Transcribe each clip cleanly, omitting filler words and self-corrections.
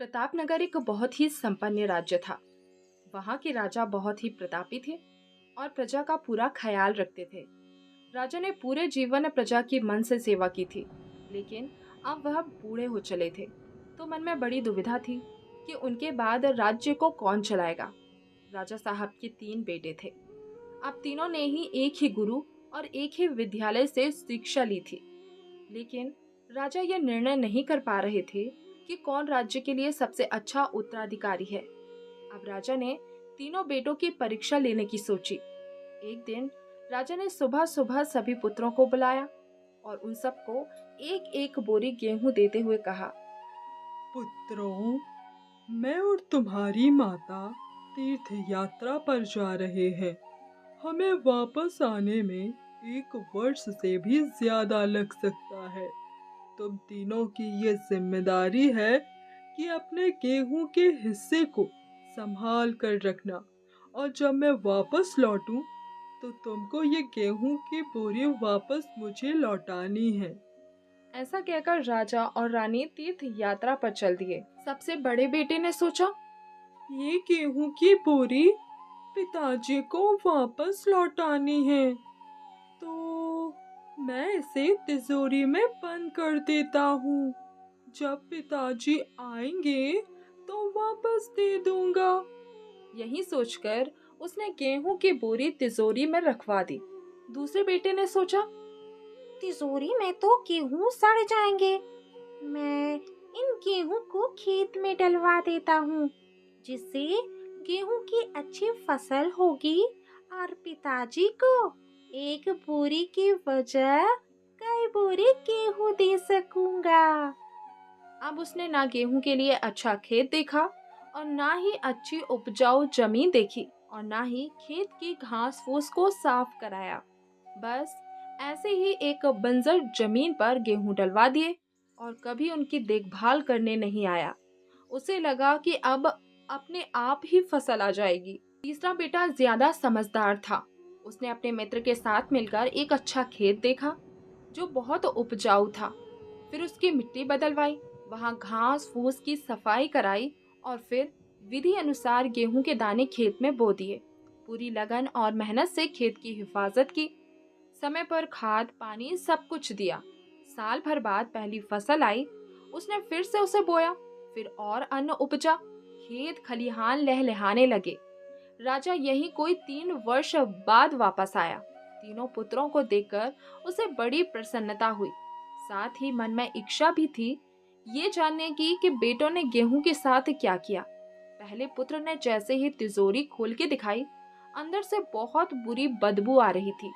प्रतापनगर एक बहुत ही संपन्न राज्य था। वहाँ के राजा बहुत ही प्रतापी थे और प्रजा का पूरा ख्याल रखते थे। राजा ने पूरे जीवन प्रजा की मन से सेवा की थी, लेकिन अब वह बूढ़े हो चले थे, तो मन में बड़ी दुविधा थी कि उनके बाद राज्य को कौन चलाएगा। राजा साहब के तीन बेटे थे। अब तीनों ने ही एक ही गुरु और एक ही विद्यालय से शिक्षा ली थी, लेकिन राजा यह निर्णय नहीं कर पा रहे थे कि कौन राज्य के लिए सबसे अच्छा उत्तराधिकारी है। अब राजा ने तीनों बेटों की परीक्षा लेने की सोची। एक दिन राजा ने सुबह सुबह सभी पुत्रों को बुलाया और उन सबको एक एक बोरी गेहूं देते हुए कहा। पुत्रों, मैं और तुम्हारी माता तीर्थ यात्रा पर जा रहे हैं। हमें वापस आने में 1 वर्ष से भी ज्यादा लग सकता है। तुम तीनों की ये जिम्मेदारी है कि अपने गेहूं के हिस्से को संभाल कर रखना, और जब मैं वापस लौटूं तो तुमको ये गेहूं की बोरी वापस मुझे लौटानी है। ऐसा कहकर राजा और रानी तीर्थ यात्रा पर चल दिए। सबसे बड़े बेटे ने सोचा, ये गेहूं की बोरी पिताजी को वापस लौटानी है, तो मैं इसे तिजोरी में बंद कर देता हूँ। जब पिताजी आएंगे तो वापस दे दूंगा। यही सोचकर उसने गेहूं की बोरी तिजोरी में रखवा दी। दूसरे बेटे ने सोचा, तिजोरी में तो गेहूं सड़ जाएंगे। मैं इन गेहूं को खेत में डलवा देता हूँ, जिससे गेहूं की अच्छी फसल होगी और पिताजी को एक बोरी की बजाय कई बोरी गेहूं दे सकूंगा। अब उसने ना गेहूं के लिए अच्छा खेत देखा और ना ही अच्छी उपजाऊ जमीन देखी और ना ही खेत की घास फूस को साफ कराया। बस ऐसे ही एक बंजर जमीन पर गेहूं डलवा दिए और कभी उनकी देखभाल करने नहीं आया। उसे लगा कि अब अपने आप ही फसल आ जाएगी। तीसरा बेटा ज्यादा समझदार था। उसने अपने मित्र के साथ मिलकर एक अच्छा खेत देखा जो बहुत उपजाऊ था। फिर उसकी मिट्टी बदलवाई, वहां घास फूस की सफाई कराई और फिर विधि अनुसार गेहूं के दाने खेत में बो दिए। पूरी लगन और मेहनत से खेत की हिफाजत की, समय पर खाद पानी सब कुछ दिया। साल भर बाद पहली फसल आई। उसने फिर से उसे बोया, फिर और अन्न उपजा। खेत खलिहान लहलहाने लगे। राजा यही कोई 3 वर्ष बाद वापस आया। तीनों पुत्रों को देखकर उसे बड़ी प्रसन्नता हुई। साथ ही मन में इच्छा भी थी ये जानने की कि बेटों ने गेहूं के साथ क्या किया। पहले पुत्र ने जैसे ही तिजोरी खोल के दिखाई, अंदर से बहुत बुरी बदबू आ रही थी।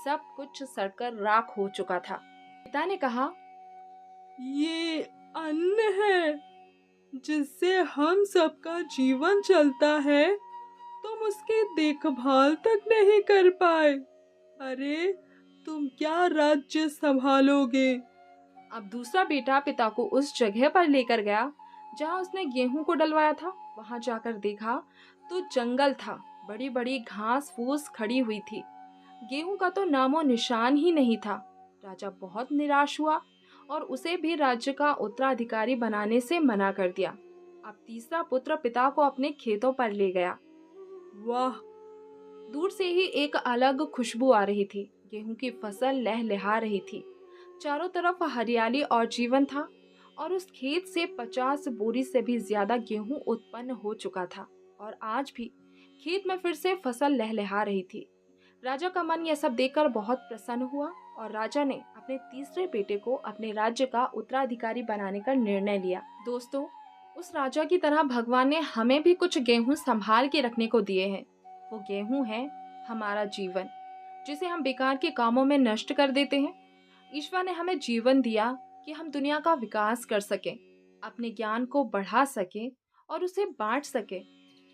सब कुछ सड़कर राख हो चुका था। पिता ने कहा, ये अन्न है जिससे हम सबका जीवन चलता है। तुम उसकी देखभाल तक नहीं कर पाए। अरे, तुम क्या राज्य संभालोगे? अब दूसरा बेटा पिता को उस जगह पर लेकर गया जहां उसने गेहूं को डलवाया था। वहां जाकर देखा तो जंगल था। बड़ी बड़ी घास फूस खड़ी हुई थी। गेहूं का तो नामो निशान ही नहीं था। राजा बहुत निराश हुआ और उसे भी राज्य का उत्तराधिकारी बनाने से मना कर दिया। अब तीसरा पुत्र पिता को अपने खेतों पर ले गया। वाह, दूर से ही एक अलग खुशबू आ रही थी। गेहूं की फसल लहलहा रही थी। चारों तरफ हरियाली और जीवन था और उस खेत से 50 बोरी से भी ज्यादा गेहूं उत्पन्न हो चुका था और आज भी खेत में फिर से फसल लहलहा रही थी। राजा का मन यह सब देखकर बहुत प्रसन्न हुआ और राजा ने अपने तीसरे बेटे को अपने राज्य का उत्तराधिकारी बनाने का निर्णय लिया। दोस्तों, उस राजा की तरह भगवान ने हमें भी कुछ गेहूं संभाल के रखने को दिए हैं। वो गेहूं है हमारा जीवन, जिसे हम बेकार के कामों में नष्ट कर देते हैं। ईश्वर ने हमें जीवन दिया कि हम दुनिया का विकास कर सकें, अपने ज्ञान को बढ़ा सकें और उसे बांट सकें।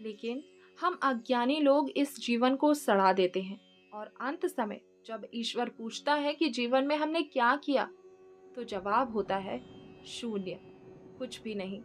लेकिन हम अज्ञानी लोग इस जीवन को सड़ा देते हैं और अंत समय जब ईश्वर पूछता है कि जीवन में हमने क्या किया, तो जवाब होता है शून्य, कुछ भी नहीं।